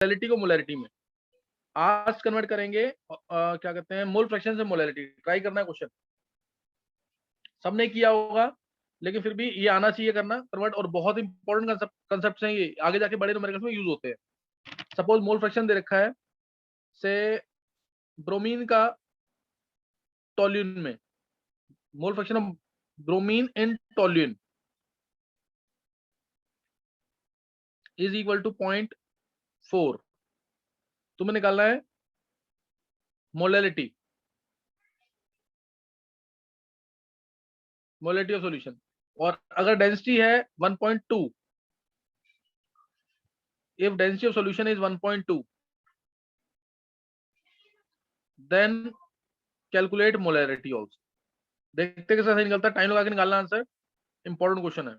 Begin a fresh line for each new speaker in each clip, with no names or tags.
Molality को molarity में, आज कन्वर्ट करेंगे क्या कहते हैं मोल फ्रैक्शन से मोलैलिटी। ट्राई करना है क्वेश्चन, सबने किया होगा, लेकिन फिर भी ये आना चाहिए करना कन्वर्ट, और बहुत इंपॉर्टेंट कंसेप्ट हैं ये, आगे जाके बड़े न्यूमेरिकल्स में यूज होते हैं। सपोज मोल फ्रैक्शन दे रखा है से ब्रोमीन का टोल्यून में, mole fraction of bromine in toluene is equal to 0.4। तुम्हें निकालना है मोलैलिटी, मोलैलिटी ऑफ सॉल्यूशन, और अगर डेंसिटी है 1.2, if density of solution is 1.2, then calculate molarity also. देखते कैसे सही निकलता है, टाइम लगा के निकालना आंसर, इंपॉर्टेंट क्वेश्चन है।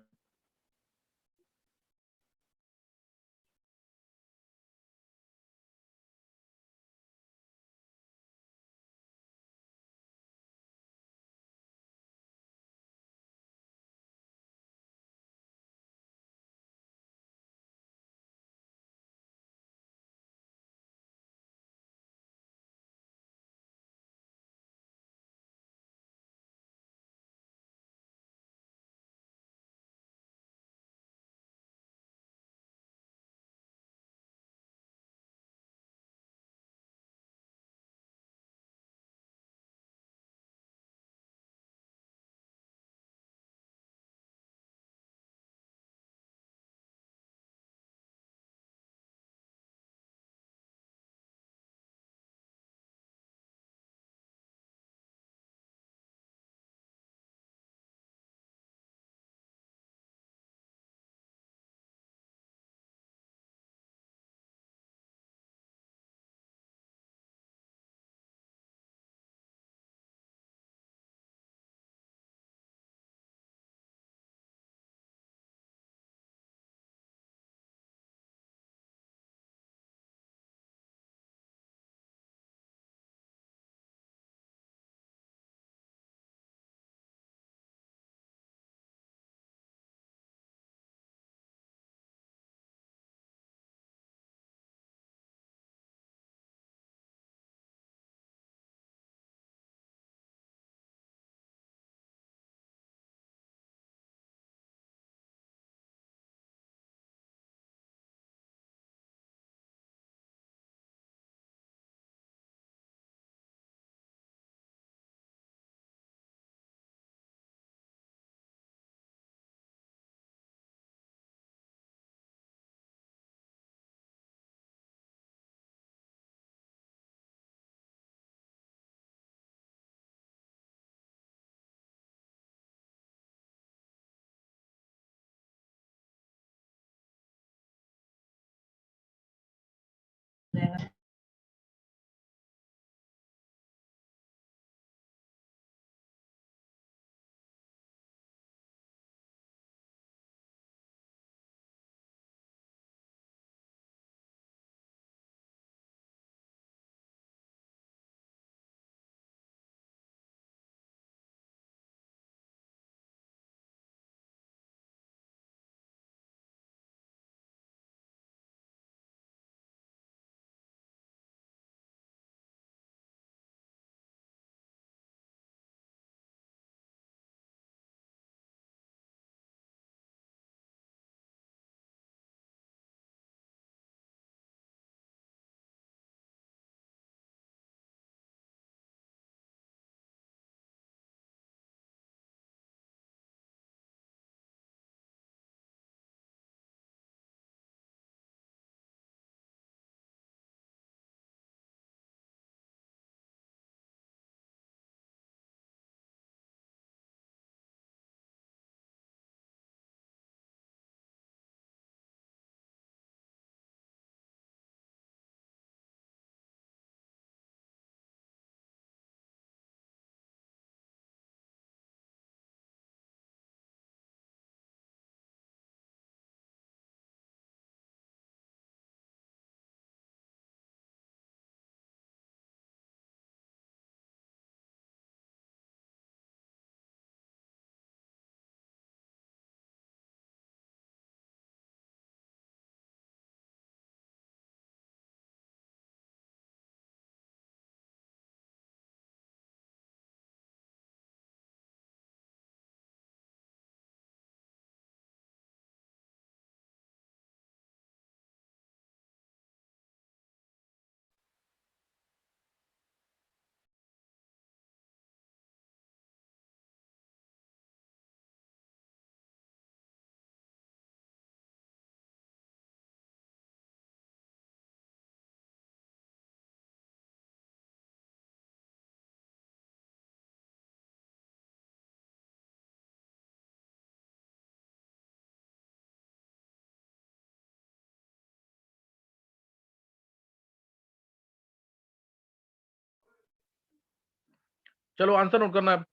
चलो आंसर नोट करना है,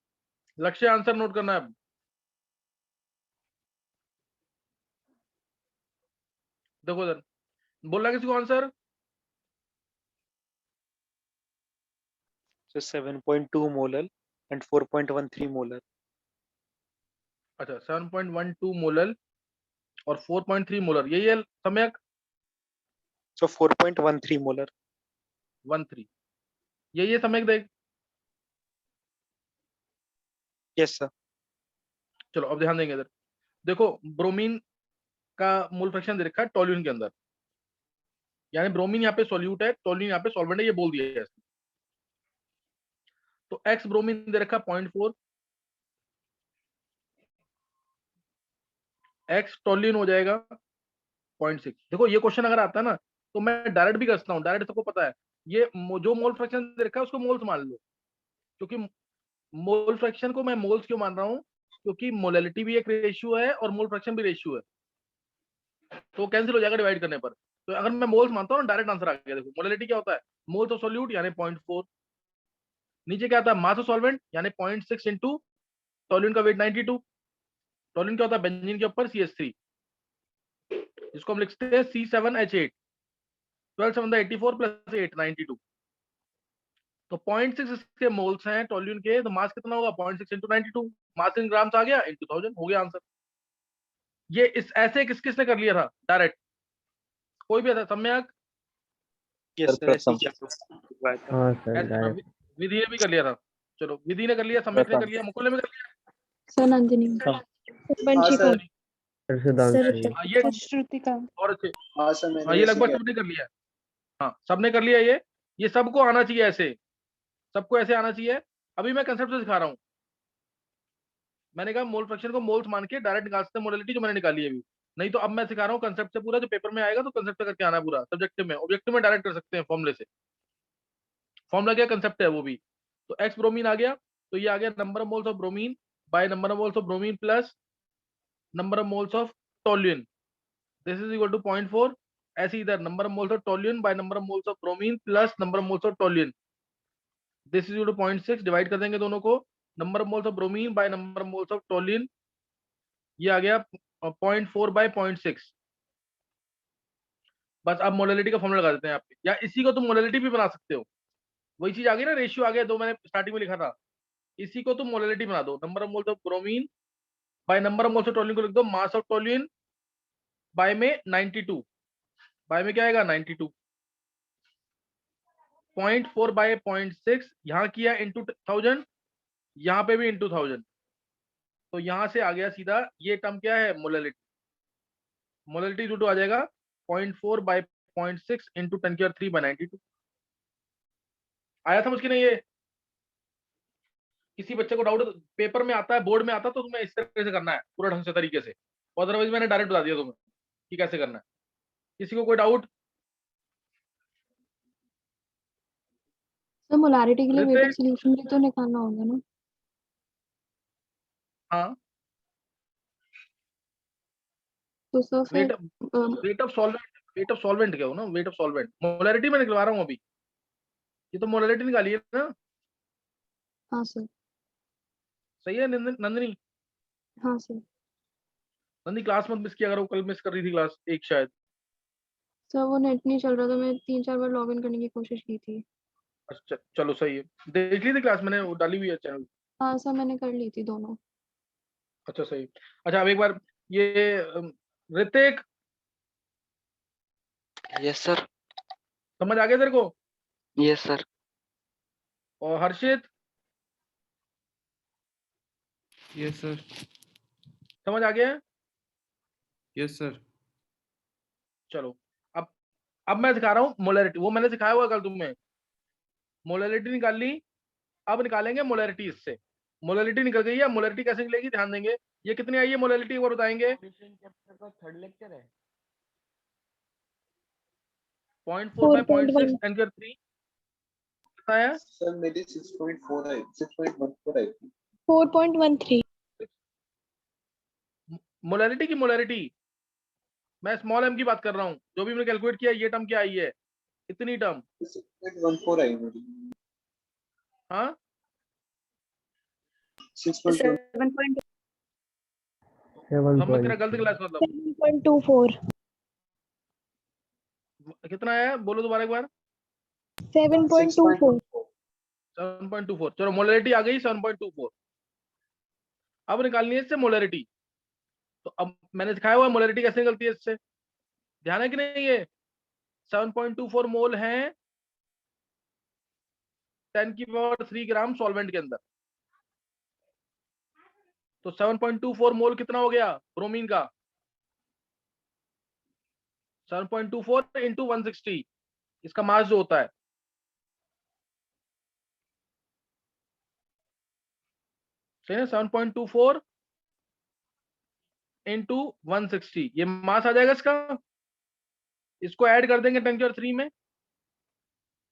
लक्ष्य आंसर नोट करना है। देखो इधर, बोलना किसी को answer.
So 7.2 molar and 4.13 molar.
अच्छा 7.12 मोलल और 4.3 मोलर, यही है सम्यक।
So 4.13 molar.
13, यही है सम्यक। देख
Yes, sir.
चलो अब ध्यान देंगे इधर। देखो ब्रोमीन का मोल फ्रैक्शन दे रखा है टोल्यूइन के अंदर, यानी ब्रोमीन यहाँ पे सॉल्यूट है, टोल्यूइन यहाँ पे सॉल्वेंट है, ये बोल दिया है। तो एक्स ब्रोमीन दे रखा 0.4, एक्स टोल्यूइन हो जाएगा 0.6। देखो ये क्वेश्चन अगर आता है ना तो मैं डायरेक्ट भी कर सकता हूँ, डायरेक्ट सबको पता है। ये जो मोल फ्रैक्शन दे रखा है उसको मोल्स मान लो, क्योंकि मोल फ्रैक्शन को मैं मोल्स क्यों मान रहा हूँ, क्योंकि मोलैलिटी भी एक रेशियो है और मोल फ्रैक्शन भी रेशियो है, तो कैंसिल हो जाएगा डिवाइड करने पर। तो अगर मैं मोल्स मानता हूँ ना, डायरेक्ट आंसर आ गया। देखो मोलैलिटी क्या होता है, मोल्स ऑफ सॉल्यूट यानी 0.4, नीचे क्या आता है मास ऑफ सॉल्वेंट यानी 0.6 इंटू टोल्यूइन का वेट 92। टोल्यूइन क्या होता है बेंजीन के ऊपर CH3, जिसको हम लिखते हैं C7H8, 12 7 84 प्लस 8 92। तो 0.6 इसके मोल्स हैं टोल्यूइन के, तो मास कितना होगा 0.6 इंटू 92, मास इन ग्राम्स आ गया इंटू 1000, हो गया आंसर। ये इस ऐसे किस किसने कर लिया था डायरेक्ट, कोई भी था सम्यक।
Yes, sir. ऐसे ही किया था।
हाँ सर
ऐसे
डायरेक्ट।
विधि ने भी कर लिया था। चलो विधि ने कर लिया, सम्यक ने कर लिया, मुकुल ने भी कर लिया।
सर नंदिनी,
हाँ
वंशिका,
सर सुधांशु
सर
जी।
ये
श्रुतिका।
और अच्छे,
हाँ सर मैंने
हाँ ये
ऐसे
लगभग
किया।
सबने कर लिया। हाँ सबने कर लिया। ये सबको आना चाहिए ऐसे, सबको ऐसे आना चाहिए। अभी मैं कंसेप्ट से सिखा रहा हूँ। मैंने कहा मोल फ्रैक्शन को मोल्स मान के डायरेक्ट निकाल सकते हैं मोलैलिटी, जो मैंने निकाली है अभी। नहीं तो अब मैं सिखा रहा हूँ कंसेप्ट से, पूरा जो पेपर में आएगा तो कंसेप्ट से करके आना है पूरा, सब्जेक्टिव में ऑब्जेक्टिव में डायरेक्ट कर सकते हैं फॉर्मूले से। फॉर्मूला क्या कंसेप्ट है वो भी। तो एक्स ब्रोमीन आ गया, तो ये आ गया number of moles of bromine by number of moles of bromine plus number of moles of toluene, this is equal to 0.4। ऐसे इधर number of moles of toluene by number of moles of bromine plus number of moles of toluene, this is equal to 0.6। Divide कर देंगे दोनों को, number of moles of bromine by number of moles of toluene, ये आ गया 0.4 bye 0.6। बस अब molality का फॉर्मूला लगा देते हैं आप, या इसी को तुम मोलैलिटी भी बना सकते हो। वही चीज आ गई ना, रेशियो आ गया, दो मैंने स्टार्टिंग में लिखा था। इसी को तुम मोलैलिटी बना दो, number of moles of bromine by number of moles of toluene को लिख दो मास ऑफ टोल्यूइन बाय में 92, बाय में क्या आएगा 92, 0.4 बाय 0.6 यहाँ किया इंटू 1000, यहाँ पे भी इंटू 1000। तो यहाँ से आ गया सीधा ये टर्म क्या है मोलैलिटी। मोलैलिटी टू आ जाएगा 0.4 बाय 0.6 इंटू 10³ बाय 92। आया समझ के नहीं ये? किसी बच्चे को डाउट पेपर में आता है, बोर्ड में आता है, तो तुम्हें इस तरह से करना है पूरा ढंग से तरीके से, अदरवाइज मैंने डायरेक्ट बता दिया तुम्हें कि कैसे करना है। किसी को कोई डाउट?
सर मोलारिटी के लिए वेट ऑफ
ऋतिक?
सॉल्यूशन भी तो निकालना होगा ना।
हाँ
तो सर
वेट
फिर
weight of solvent, weight of solvent क्या हो ना, वेट ऑफ सॉल्वेंट मोलैरिटी में निकलवा रहा हूँ अभी, ये तो मोलैरिटी निकाली है ना।
हाँ सर।
सही है नंदिनी?
हाँ सर।
नंदी क्लास मत मिस किया करो, कल मिस कर रही थी क्लास एक शायद।
सर वो नेट नहीं चल रहा था, मैं 3-4 बार लॉग इन करने की कोशिश की थी।
अच्छा चलो सही है, देख ली थी क्लास मैंने वो डाली हुई है चैनल।
हाँ सर मैंने कर ली थी दोनों।
अच्छा सही। अच्छा अब एक बार ये ऋतिक
यस सर।
समझ आ गया तेरे को?
Yes sir.
और हर्षित
यस सर।
समझ आ गया है?
Yes sir.
चलो अब मैं सिखा रहा हूँ मोलैरिटी, वो मैंने सिखाया हुआ कल तुम्हें। मोलैरिटी निकाल ली, अब निकालेंगे मोलैरिटी इससे। मोलैरिटी निकल गई है, मोलैरिटी कैसे निकलेगी ध्यान देंगे। ये कितनी आई है मोलैरिटी वो बताएंगे।
चैप्टर का थर्ड लेक्चर है।
0.4 बाय 0.6
4.1
10³ कितना है?
सर मेरी 6.4 आई, 6.14 आई थी।
4.13।
मोलैरिटी की मोलैरिटी, मैं स्मॉल m की बात कर रहा हूँ। जो भी मैंने कैलकुलेट किया ये टर्म क्या आई है, इतनी टर्म।
6.14 आई मेरी।
हाँ
6.1.
7
हम तेरा
point
गलत क्लास मतलब
7.24
कितना आया बोलो दोबारा एक बार
7.24
7.24 चलो मोलरिटी आ गई 7.24 अब निकालनी है इससे मोलरिटी तो अब मैंने दिखाया हुआ मोलरिटी कैसे निकलती है इससे ध्यान है कि नहीं ये 7.24 मोल है 10⁻³ ग्राम सॉल्वेंट के अंदर तो 7.24 मोल कितना हो गया ब्रोमीन का 7.24 इंटू 160 इसका मास जो होता है सही है 7.24 इंटू 160 ये मास आ जाएगा इसका इसको ऐड कर देंगे 10⁻³ में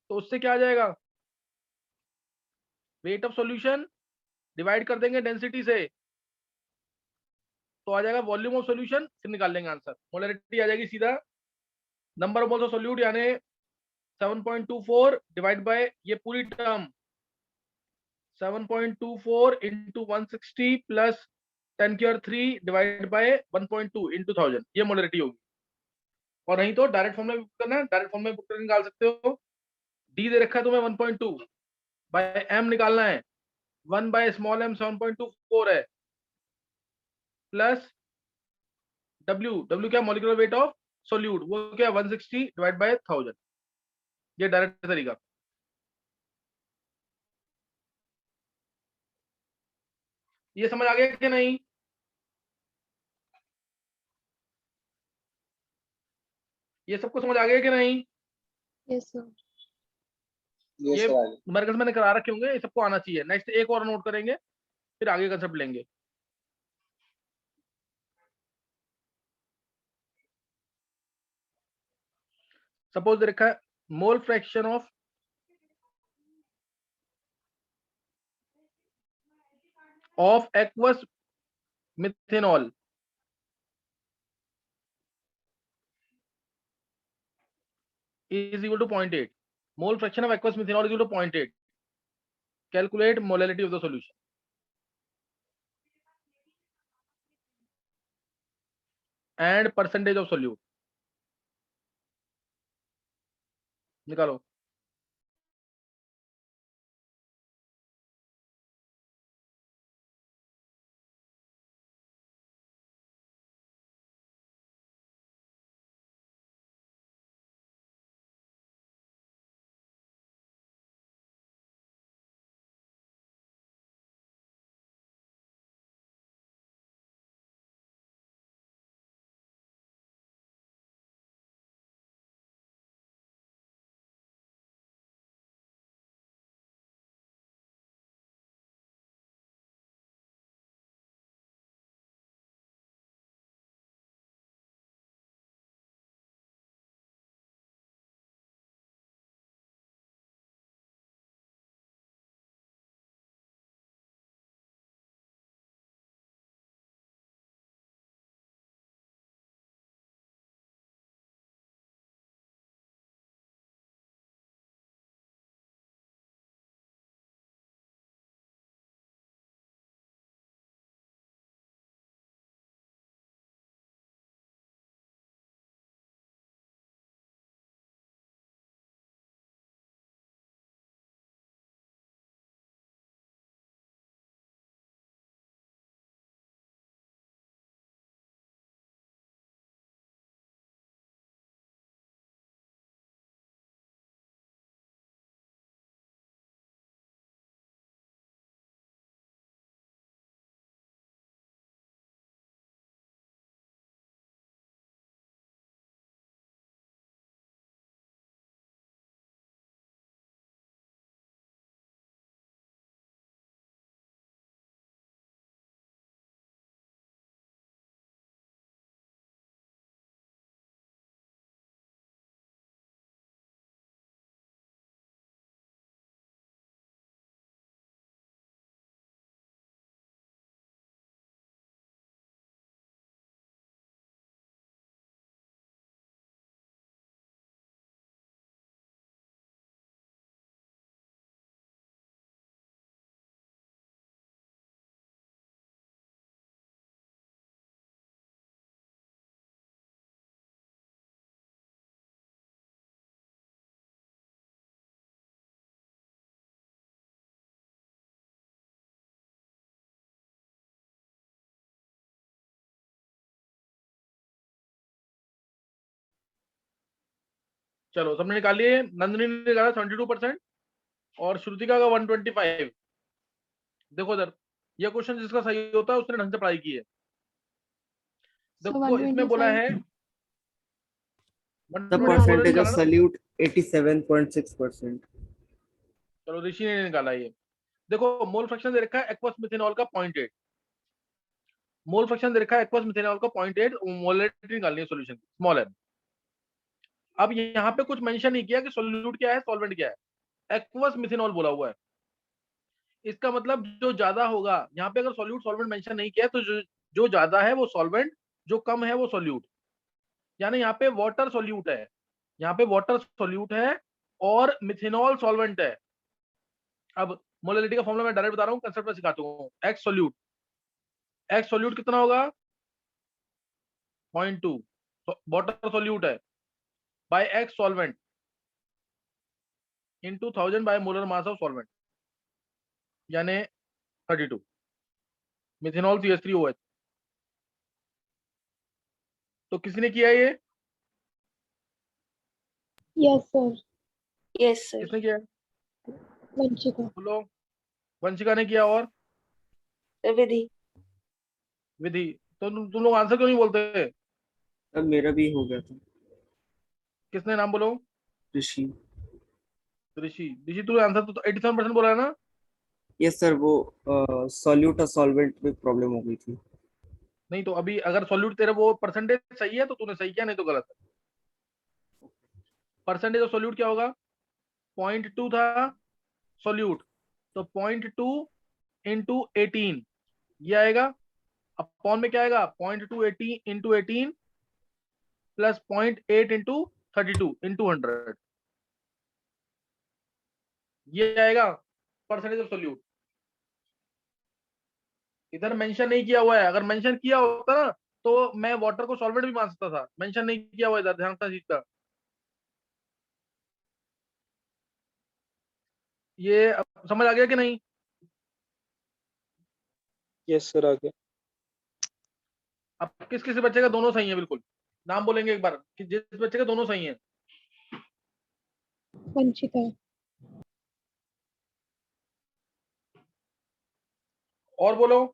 तो उससे क्या आ जाएगा वेट ऑफ सॉल्यूशन डिवाइड कर देंगे डेंसिटी से तो आ जाएगा वॉल्यूम ऑफ सॉल्यूशन फिर निकाल लेंगे आंसर मोलरिटी आ जाएगी सीधा number of moles of solute यानी 7.24 डिवाइड बाय ये पूरी term 7.24 into 160 plus 10⁻³ divide by 1.2 into 1000 ये मोलरिटी होगी और नहीं तो डायरेक्ट फॉर्म में बुक करना है डायरेक्ट फॉर्म में बुक करके निकाल सकते हो डी दे रखा है तुम्हें 1.2 बाय एम निकालना है 1 बाय स्मॉल एम 7.24 है प्लस डब्ल्यू क्या मॉलिक्यूलर वेट ऑफ सोल्यूट वो क्या 160 डिवाइड बाय 1000 ये डायरेक्ट तरीका ये समझ आ गया कि नहीं ये सबको समझ आ गया कि नहीं
यस सर
Yes,
ये
sir. आगे.
न्यूमेरिकल्स मैंने करा रखे होंगे ये सबको आना चाहिए नेक्स्ट एक और नोट करेंगे फिर आगे कंसेप्ट लेंगे सपोज दे रखा है मोल fraction of aqueous methanol is equal to 0.8 mole fraction of aqueous methanol is equal to 0.8 calculate molality of the solution and percentage of solute निकालो चलो सबने निकाल लिए। नंदिनी ने निकाला 72% और श्रुतिका का 125। देखो इधर, ये क्वेश्चन जिसका सही होता है उसने ढंग से पढ़ाई की है।
So
देखो इसमें बोला
125.
है
The
124
percentage
निकाला
of
ना।
solute 87.6%.
चलो ऋषि ने निकाला ये। देखो मोल फ्रैक्शन दे रखा है एक्वस मिथेनॉल का 0.8। मोल फ्रैक्शन दे रखा है एक्वस मिथेनॉल का 0.8। मोलरिटी निकालनी है सॉल्यूशन की, स्मॉल एन। अब यहाँ पे कुछ मेंशन नहीं किया कि सॉल्यूट क्या है सॉल्वेंट क्या है, एक्वस मिथेनॉल बोला हुआ है। इसका मतलब जो ज्यादा होगा, यहाँ पे अगर सॉल्यूट सॉल्वेंट मेंशन नहीं किया तो जो ज्यादा है वो सॉल्वेंट, जो कम है वो सॉल्यूट। यानी यहाँ पे वाटर सॉल्यूट है, यहाँ पे वाटर सॉल्यूट है और मिथेनॉल सॉल्वेंट है। अब मोलरिटी का फॉर्मूला मैं डायरेक्ट बता रहा हूँ, कंसेप्ट में सिखाता हूँ। एक्स सॉल्यूट, एक्स सॉल्यूट कितना होगा 0.2, वाटर सॉल्यूट है, by X solvent into 1000 by molar mass of solvent, यानी 32 मिथेनॉल CH3OH। तो किसी ने किया ये?
Yes, sir.
Yes, sir.
किसने किया?
Vanchika.
बोलो। वंशिका ने किया और
Vidhi.
विधि। तो तुम लोग आंसर क्यों नहीं बोलते?
अब मेरा भी हो गया था।
किसने नाम बोलो?
ऋषि।
ऋषि। ऋषि तू आंसर तो 87% बोला है ना?
यस सर, वो सॉल्यूट और सॉल्वेंट में प्रॉब्लम हो गई थी।
नहीं तो अभी अगर सॉल्यूट तेरा वो परसेंटेज सही है तो तूने सही किया, नहीं तो गलत है। परसेंटेज ऑफ सॉल्यूट क्या होगा? 0.2 था सॉल्यूट, तो 0.2 इंटू 18 ये आएगा। अपॉन में क्या आएगा? 0.2 इंटू 18 प्लस 0.8 इंटू 32 इंटू 100, ये आएगा परसेंटेज ऑफ सॉल्यूट। इधर मेंशन नहीं किया हुआ है, अगर मेंशन किया होता ना तो मैं वाटर को सॉल्वेंट भी मान सकता था। मेंशन नहीं किया हुआ इधर, ध्यान रखना चीज का। ये अब समझ आ गया कि नहीं?
यस सर, आ गया।
अब किस किस बच्चे का दोनों सही है? बिल्कुल नाम बोलेंगे एक बार कि जिस बच्चे के दोनों सही है।
Vanchika.
और बोलो।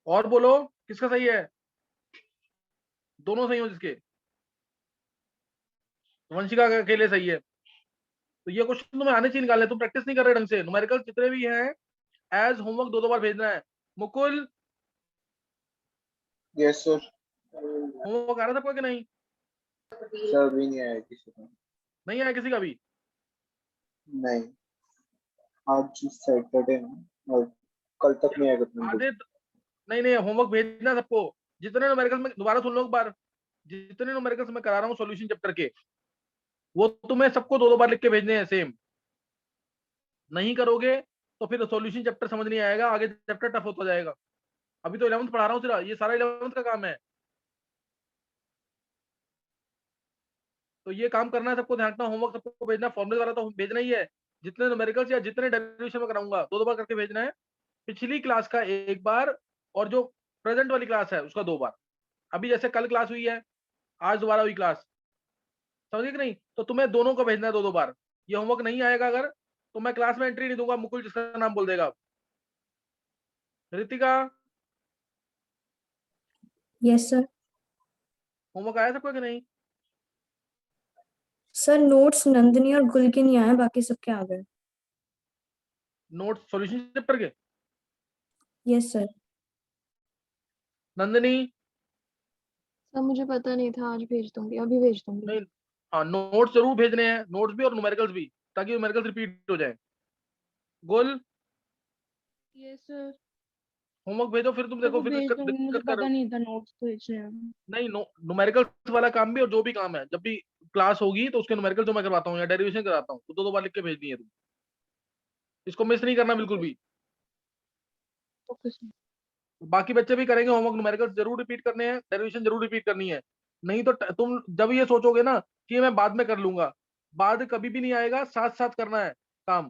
और बोलो किसका सही है? दोनों सही हो जिसके। वंशिका का अकेले सही है। तो ये क्वेश्चन तुम्हें आने चाहिए निकालने, तुम प्रैक्टिस नहीं कर रहे ढंग से। न्यूमेरिकल जितने भी हैं एज होमवर्क दो बार भेजना है। Mukul,
yes sir.
होमवर्क आ रहा था सबका कि नहीं?
सर भी नहीं आया किसी का।
नहीं आया किसी का भी?
नहीं, आज सैटरडे ना, और कल तक नहीं आएगा तुम।
आधे नहीं नहीं, होमवर्क भेजना है सबको। जितने न्यूमेरिकल में, दोबारा सुन लो एक बार, जितने न्यूमेरिकल्स मैं करा रहा हूँ सॉल्यूशन चैप्टर के, वो तुम्हें सबको दो दो बार लिख के भेजने हैं सेम। नहीं करोगे तो फिर सॉल्यूशन चैप्टर समझ नहीं आएगा, आगे चैप्टर टफ होता जाएगा। अभी तो 11th पढ़ा रहा हूँ सिर्फ, ये सारा 11th का काम है। तो ये काम करना है सबको, ध्यान रखना। होमवर्क सबको भेजना, फॉर्मूले वाला तो भेजना ही है। जितने न्यूमेरिकल्स या जितने डेरिवेशन में कराऊंगा दो दो बार करके भेजना है। पिछली क्लास का एक बार, और जो प्रेजेंट वाली क्लास है उसका दो बार। अभी जैसे कल क्लास हुई है, आज दोबारा हुई क्लास, समझे कि नहीं? तो तुम्हें दोनों को भेजना है दो दो बार। ये होमवर्क नहीं आएगा अगर, तो मैं क्लास में एंट्री नहीं दूंगा। मुकुल जिसका नाम बोल देगा। Ritika,
yes sir.
होमवर्क आया सबका कि नहीं?
सर नोट्स नंदिनी और गुल के नहीं आए, बाकी सबके आ गए।
नोट्स सॉल्यूशन चैप्टर के?
Yes sir.
नंदिनी?
सर मुझे पता नहीं था, आज भेज दूंगी, अभी भेज दूंगी।
नहीं, हाँ नोट्स जरूर भेजने हैं, नोट्स भी और न्यूमेरिकल्स भी, ताकि न्यूमेरिकल्स रिपीट हो जाए। गुल,
यस सर।
होमवर्क भेजो, फिर तुम देखो फिर
भेज दूंगी, मुझे
दिक्कत कर रहे
पता
हो।
नहीं था नोट्स भेजने हैं।
नहीं, न्यूमेरिकल्स वाला काम भी और जो भी काम है, जब भी क्लास होगी तो उसके न्यूमेरिकल जो मैं करवाता हूँ या डेरिवेशन कराता हूँ तो दो दो बार लिख के भेजनी है तुम। इसको मिस नहीं करना बिल्कुल भी।
Okay sir.
बाकी बच्चे भी करेंगे होमवर्क, न्यूमेरिकल जरूर रिपीट करने हैं, डेरिवेशन जरूर रिपीट करनी है। नहीं तो तुम जब ये सोचोगे ना कि मैं बाद में कर लूंगा, बाद कभी भी नहीं आएगा, साथ साथ करना है काम।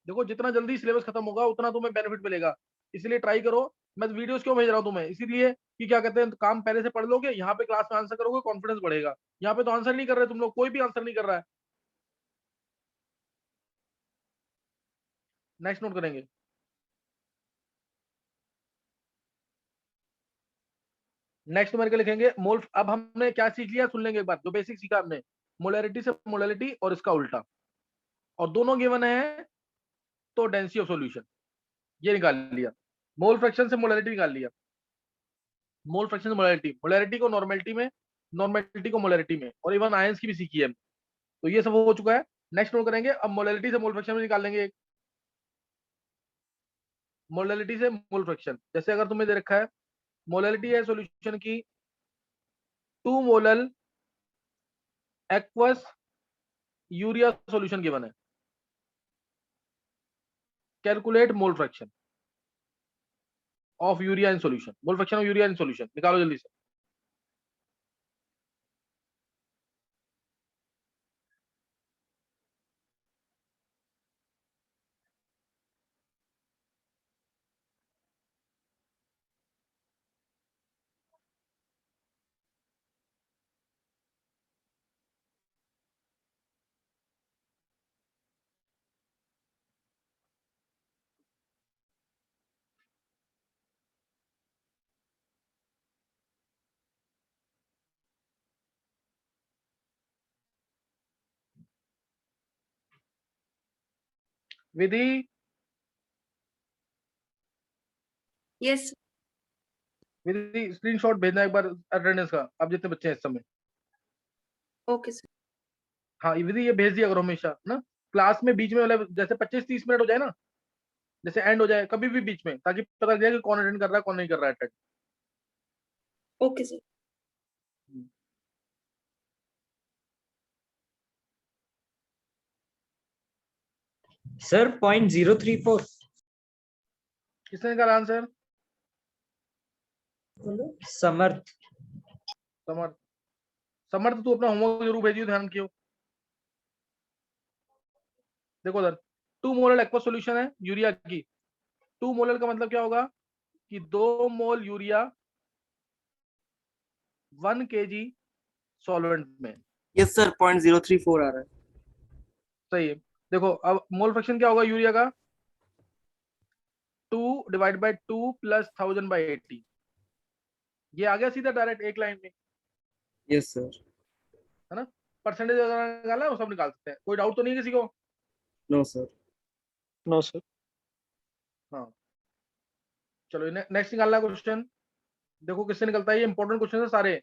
देखो जितना जल्दी सिलेबस खत्म होगा उतना तुम्हें बेनिफिट मिलेगा, इसलिए ट्राई करो। मैं वीडियोस क्यों भेज रहा हूँ तुम्हें, इसीलिए कि क्या कहते हैं, काम पहले से पढ़ लोगे, यहाँ पे क्लास में आंसर करोगे, कॉन्फिडेंस बढ़ेगा। यहाँ पे तो आंसर नहीं कर रहे तुम लोग, कोई भी आंसर नहीं कर रहा है। नेक्स्ट नोट करेंगे। नेक्स्ट मेरे को लिखेंगे मोल। अब हमने क्या सीख लिया, सुन लेंगे एक बार जो बेसिक सीखा हमने। मोलैरिटी से मोलैरिटी और इसका उल्टा, और दोनों गिवन है, तो डेंसिटी ऑफ सॉल्यूशन ये निकाल लिया। मोल फ्रैक्शन से मोलैरिटी निकाल लिया, मोल फ्रैक्शन से मोलैरिटी, मोलैरिटी को नॉर्मेलिटी में, नॉर्मेलिटी को मोलैरिटी में, और इवन आयंस की भी सीखी है। तो ये सब हो चुका है। नेक्स्ट नोट करेंगे। अब मोलैरिटी से मोल फ्रैक्शन में निकाल लेंगे। मोलैरिटी से मोल फ्रैक्शन, जैसे अगर तुम्हें दे रखा है मोलैरिटी है सॉल्यूशन की 2 molal aqueous urea solution given है, calculate mole fraction of urea in solution. Mole fraction of urea in solution निकालो जल्दी से। विधि,
Yes.
विधि स्क्रीनशॉट भेजना एक बार अटेंडेंस का, अब जितने बच्चे हैं इस समय।
Okay, sir.
हाँ ये विधि ये भेज दिया करो हमेशा ना, क्लास में बीच में, मतलब जैसे 25-30 मिनट हो जाए ना, जैसे एंड हो जाए कभी भी बीच में, ताकि पता लग जाए कि कौन अटेंड कर रहा है कौन नहीं कर रहा है अटेंड।
Okay, sir.
सर 0.034
किसने निकाला आंसर?
समर्थ।
समर्थ। समर्थ तू अपना होमवर्क जरूर भेजियो, ध्यान कियो। देखो उधर 2 मोलर एक्वा सॉल्यूशन है यूरिया की। 2 मोलर का मतलब क्या होगा कि 2 मोल यूरिया 1 kg सॉल्वेंट में।
यस सर 0.034 आ रहा है।
सही है। देखो अब मोल फ्रैक्शन क्या होगा यूरिया का, 2 डिवाइड बाय 2 प्लस 1000/80। ये आ गया सीधा डायरेक्ट एक लाइन में,
यस सर।
है ना। परसेंटेज निकालना है वो सब निकाल सकते हैं, कोई डाउट तो नहीं है किसी को?
No sir.
No sir.
हाँ चलो नेक्स्ट निकालना क्वेश्चन। देखो किससे निकलता है, ये इंपॉर्टेंट क्वेश्चन है सारे।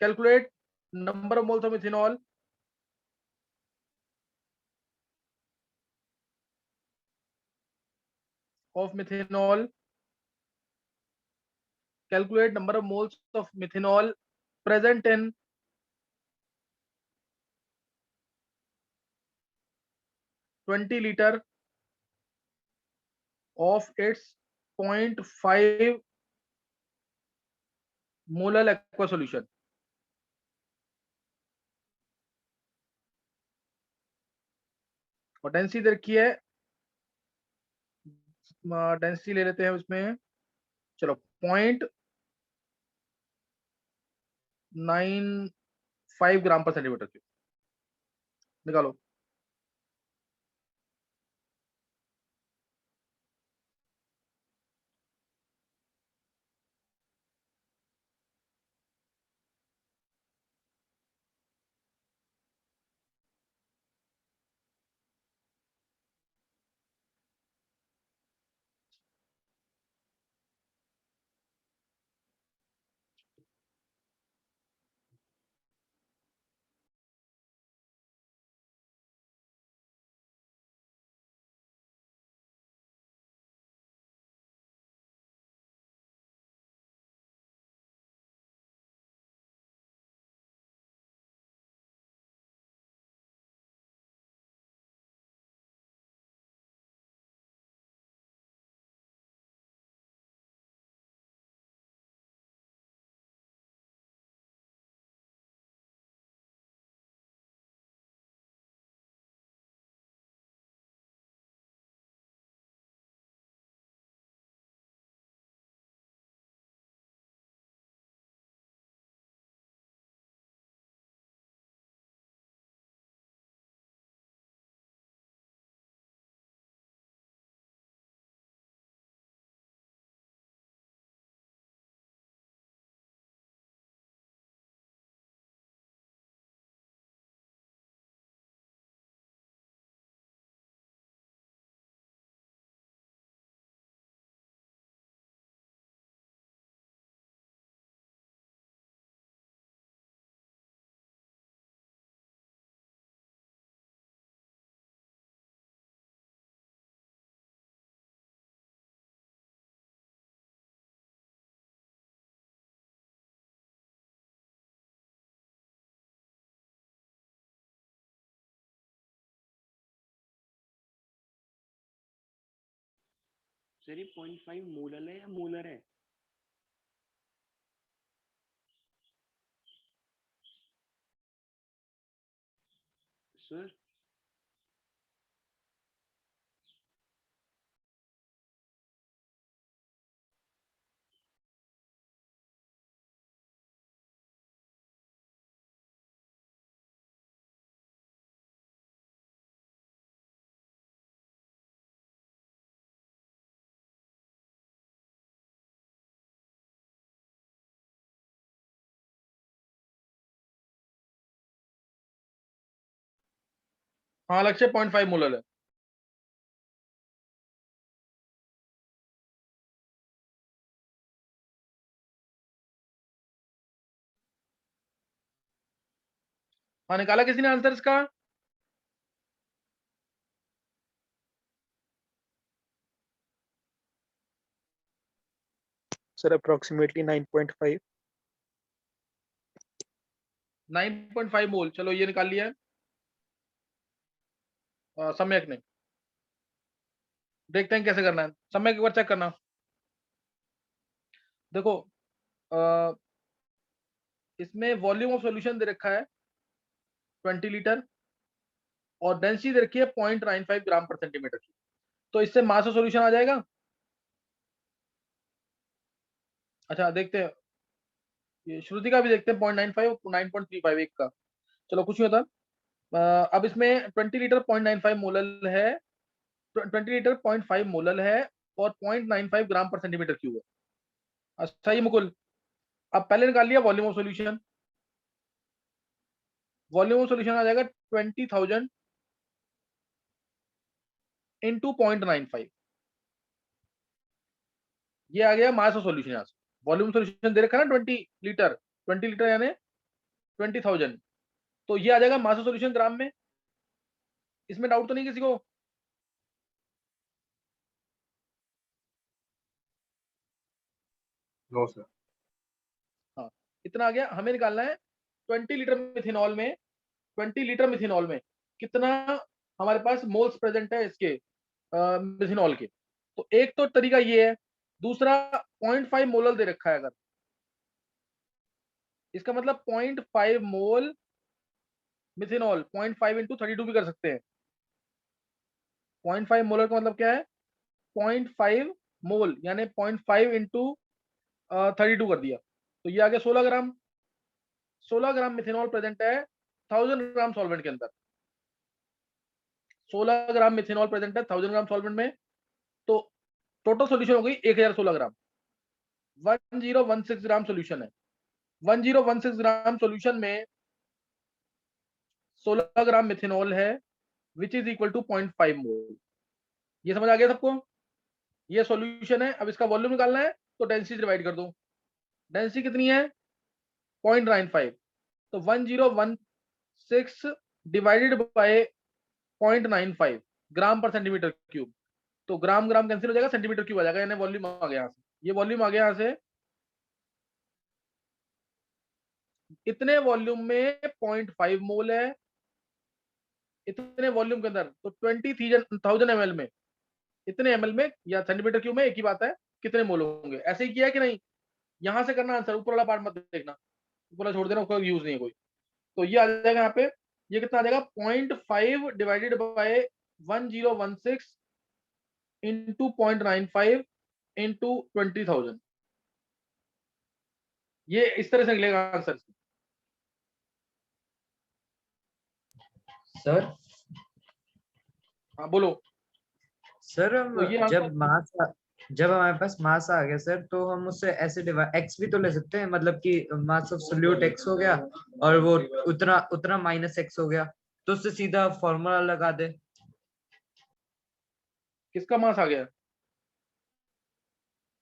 Calculate number of moles of ethanol of methanol, calculate number of moles of methanol present in 20 liter of its 0.5 molar aqua solution। और डेंसिटी रखी है, डेंसिटी ले लेते हैं उसमें, चलो 0.95 ग्राम पर सेंटीमीटर क्यूब निकालो।
सर ये 0.5 मोलर है या मोलर है? सर
हाँ लक्ष्य 0.5 मोलर है। हाँ निकाला किसी ने आंसर इसका?
Sir approximately 9.5।
9.5 मोल, चलो ये निकाल लिया है सम्यक ने। देखते हैं कैसे करना है। सम्यक एक बार चेक करना। देखो इसमें वॉल्यूम ऑफ सॉल्यूशन दे रखा है 20 लीटर और डेंसिटी दे रखी है 0.95 ग्राम पर सेंटीमीटर की। तो इससे मास ऑफ सॉल्यूशन आ जाएगा। अच्छा देखते हैं, ये श्रुति का भी देखते हैं 0.95 और 9.35 एक का। चलो कुछ नहीं होता। अब इसमें 20 लीटर 0.95 मोलल है, 20 लीटर 0.5 मोलल है और 0.95 ग्राम पर सेंटीमीटर क्यूब है। अच्छा ये मुकुल, अब पहले निकाल लिया volume of solution. Volume of solution आ जाएगा 20,000 इंटू 0.95। ये आ गया मास ऑफ सॉल्यूशन। यहाँ से वॉल्यूम सॉल्यूशन दे रखा है ना 20 लीटर यानी 20,000, तो ये आ जाएगा मास ऑफ सॉल्यूशन ग्राम में। इसमें डाउट तो नहीं किसी को?
No sir.
हाँ इतना आ गया। हमें निकालना है 20 लीटर मिथेनॉल में, 20 लीटर मिथेनॉल में कितना हमारे पास मोल्स प्रेजेंट है इसके मिथेनॉल के। तो एक तो तरीका ये है, दूसरा 0.5 मोलल दे रखा है। अगर इसका मतलब 0.5 मोल मिथेनॉल 0.5 इंटू 32 भी कर सकते हैं। 0.5 मोलर का मतलब क्या है? 0.5 मोल यानी 0.5 इंटू 32 कर दिया, तो ये आ गया 16 ग्राम। 16 ग्राम मिथेनॉल प्रेजेंट है 1000 ग्राम सॉल्वेंट के अंदर। 16 ग्राम मिथेनॉल प्रेजेंट है 1000 ग्राम सॉल्वेंट में। तो टोटल सॉल्यूशन हो गई 1016 ग्राम। 1016 ग्राम सॉल्यूशन है। 1016 ग्राम सॉल्यूशन में 16 ग्राम मिथेनॉल है विच इज इक्वल टू 0.5 मोल। ये समझ आ गया सबको? ये सॉल्यूशन है। अब इसका वॉल्यूम निकालना है तो डेंसिटी डिवाइड कर दो। डेंसिटी कितनी है? 0.95। तो 1016 डिवाइडेड बाय 0.95 ग्राम पर सेंटीमीटर क्यूब। तो ग्राम ग्राम कैंसिल हो जाएगा, सेंटीमीटर क्यूब आ जाएगा, यानी वॉल्यूम आ गया यहाँ से। ये वॉल्यूम आ गया यहाँ से। इतने वॉल्यूम में 0.5 मोल है, इतने वॉल्यूम के अंदर तो 20,000 ml में, इतने ml में या सेंटीमीटर क्यूब में एक ही बात है कितने मोल होंगे। ऐसे ही किया है कि नहीं? यहां से करना आंसर, ऊपर वाला पार्ट मत देखना, ऊपर वाला छोड़ देना, उसका यूज नहीं है कोई। तो ये आ जाएगा यहाँ पे, ये कितना आ जाएगा 0.5 डिवाइडेड बाय 1016 इंटू 0.95 इंटू 20,000। ये इस तरह से निकलेगा आंसर।
सर
हाँ बोलो।
सर हम
तो ये आंसर
जब हमारे पास मास आ गया सर, तो हम उससे ऐसे एक्स भी तो ले सकते हैं, मतलब कि मास ऑफ सोल्यूट एक्स हो गया और वो उतना उतना माइनस एक्स हो गया, तो उससे सीधा फॉर्मूला लगा दे।
किसका मास आ गया?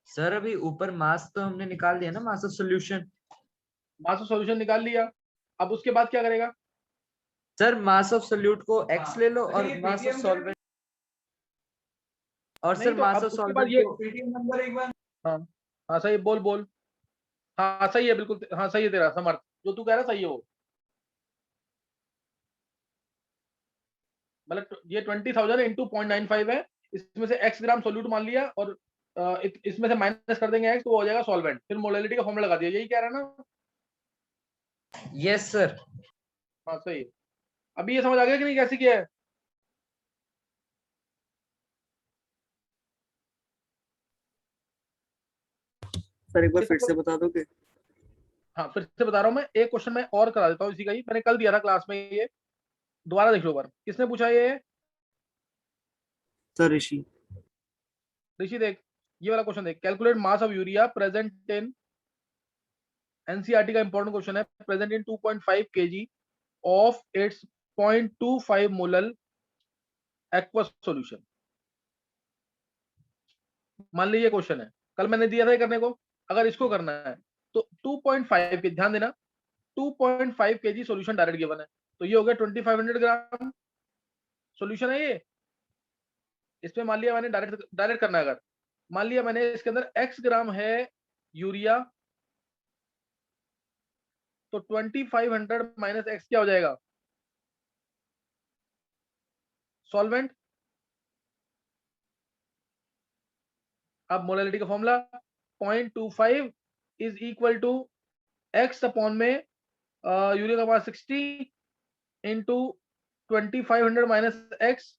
सर अभी ऊपर मास तो हमने निकाल लिया ना, mass of solution.
Mass of solution निकाल लिया, अब उसके बाद क्या करेगा?
सर मास ऑफ सोल्यूट को एक्स ले लो और मास ऑफ सॉल्वेंट, और
नहीं
सर
तो
मास
अब
ऑफ
उसके बाद
सॉल्वेंट
ये
को
हाँ हाँ सही, बोल बोल। हाँ सही है बिल्कुल, हाँ सही है तेरा समर्थ, जो तू कह रहा सही है वो। मतलब ये 20,000 इंटू 0.95 है, इसमें से x ग्राम सोल्यूट मान लिया और इसमें से माइनस कर देंगे x तो वो हो जाएगा सॉल्वेंट, फिर मोलैलिटी का फॉर्मूला लगा दिया, यही कह रहा है ना?
Yes sir.
हाँ सही है। अभी ये समझ आ गया कि नहीं कैसे किया है?
सर एक बार
ये
फिर
सबको
से बता दोगे?
हाँ फिर से बता रहा हूँ मैं, एक क्वेश्चन मैं और करा देता हूँ इसी का ही, मैंने कल दिया था क्लास में, ये दोबारा देख लो बार। किसने पूछा ये?
सर ऋषि।
ऋषि देख, ये वाला क्वेश्चन देख, calculate mass of urea present in, NCERT का इंपॉर्टेंट क्वेश्चन है, present in 2.5 kg of its 0.25 molal aqueous solution. मान लीजिए क्वेश्चन है, कल मैंने दिया था ये करने को, अगर इसको करना है तो 2.5 के, ध्यान देना, 2.5 kg सॉल्यूशन डायरेक्ट गिवन है, तो ये हो गया 2500 ग्राम सॉल्यूशन है ये। इसमें मान लिया मैंने डायरेक्ट डायरेक्ट करना है, अगर मान लिया मैंने इसके अंदर x ग्राम है यूरिया, तो 2500 माइनस x क्या हो जाएगा? सॉल्वेंट। अब मोलैलिटी का formula 0.25 is equal to x upon में यूरिया का mass 60 into 2500 minus x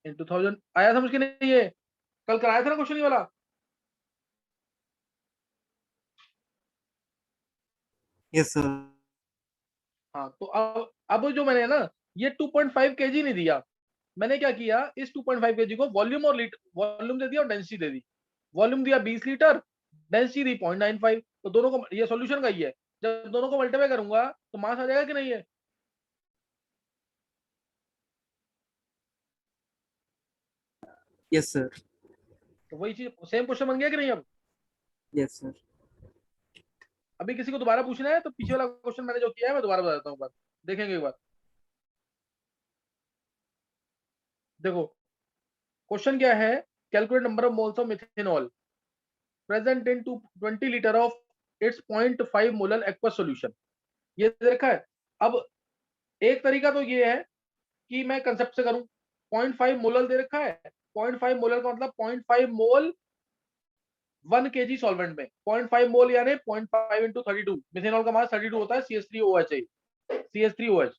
into 1000। आया समझ के नहीं? ये कल कराया था ना क्वेश्चन ये वाला?
Yes sir.
हाँ तो अब जो मैंने ना ये 2.5 kg नहीं दिया, मैंने क्या किया, इस 2.5 kg को वॉल्यूम और वॉल्यूम दे दिया और डेंसिटी दे दी। वॉल्यूम दिया 20 लीटर, डेंसिटी दी 0.95, तो दोनों को, ये सॉल्यूशन का ही है, जब दोनों को मल्टीप्लाई करूंगा तो मास आ जाएगा कि नहीं है?
Yes sir.
तो वही चीज, सेम क्वेश्चन बन गया कि नहीं? अब
यस सर।
अभी किसी को दोबारा पूछना है तो पीछे वाला क्वेश्चन मैंने जो किया है मैं दोबारा बता देता हूँ, एक बार देखेंगे एक बार। देखो क्वेश्चन क्या है, calculate number of moles of methanol present in 20 litre of its 0.5 molar aqueous solution, ये दे रखा है। अब एक तरीका तो ये है कि मैं कंसेप्ट से करूं, 0.5 मोलर दे रखा है, 0.5 मोलर का मतलब 0.5 मोल 1 kg सॉल्वेंट में, 0.5 मोल यानी 0.5 इंटू 32, मिथेनॉल का मास 32 होता है, CH3OH है, CH3OH।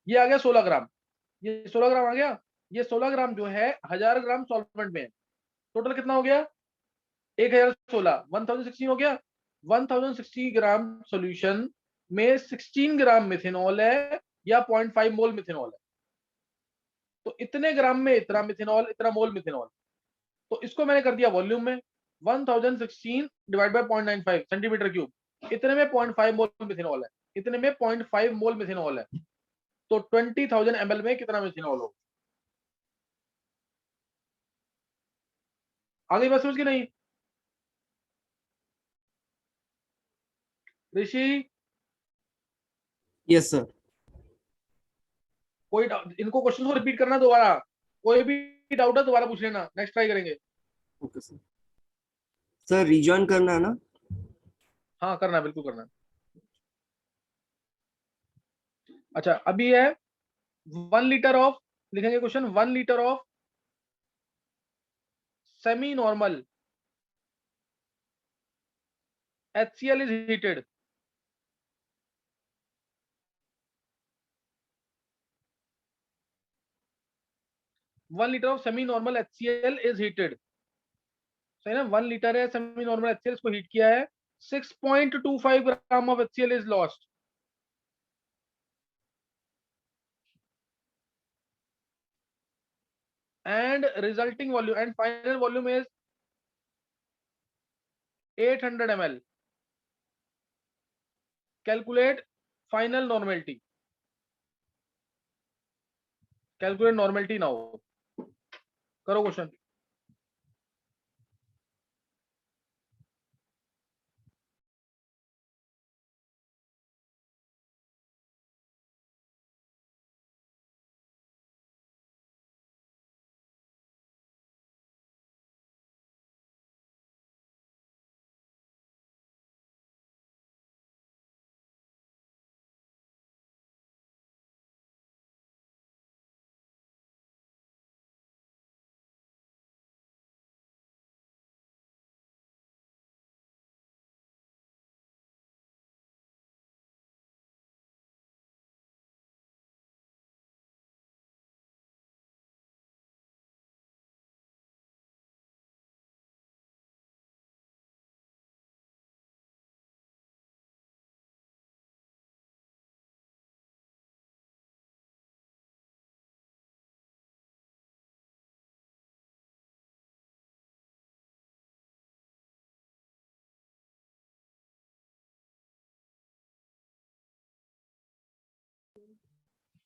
ये आ गया 16 ग्राम, ये 16 ग्राम आ गया। ये 16 ग्राम जो है 1000 ग्राम सॉल्वेंट में है, टोटल कितना हो गया? 1016, 1016 हो गया। 1060 ग्राम सॉल्यूशन में 16 ग्राम मिथेनॉल है या 0.5 मोल मिथेनॉल है, तो इतने ग्राम में इतना मिथेनॉल, इतना मोल मिथेनॉल, तो इसको मैंने कर दिया वॉल्यूम में, 1016 डिवाइड बाय 0.95 सेंटीमीटर क्यूब, इतने में 0.5 मोल मिथेनॉल है, इतने में 0.5 मोल मिथेनॉल है, तो 20,000 ml में कितना मिथेनॉल हो? आगे बात समझ की नहीं? ऋषि
यस सर।
कोई इनको क्वेश्चन को रिपीट करना दोबारा, कोई भी डाउट है दोबारा पूछ लेना, नेक्स्ट ट्राई करेंगे।
Okay sir. सर रिजॉइन करना है ना?
हाँ करना है, बिल्कुल करना है। अच्छा अभी है 1 लीटर ऑफ, लिखेंगे question, 1 litre of semi normal HCl is heated, one litre of semi normal HCl is heated, सही ना? 1 लीटर है सेमी नॉर्मल HCl, इसको हीट किया है, 6.25 gram of HCl is lost, and resulting volume and final volume is 800 ml. Calculate final normality. Calculate normality now. करो question.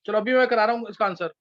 चलो अभी मैं करा रहा हूँ इसका आंसर।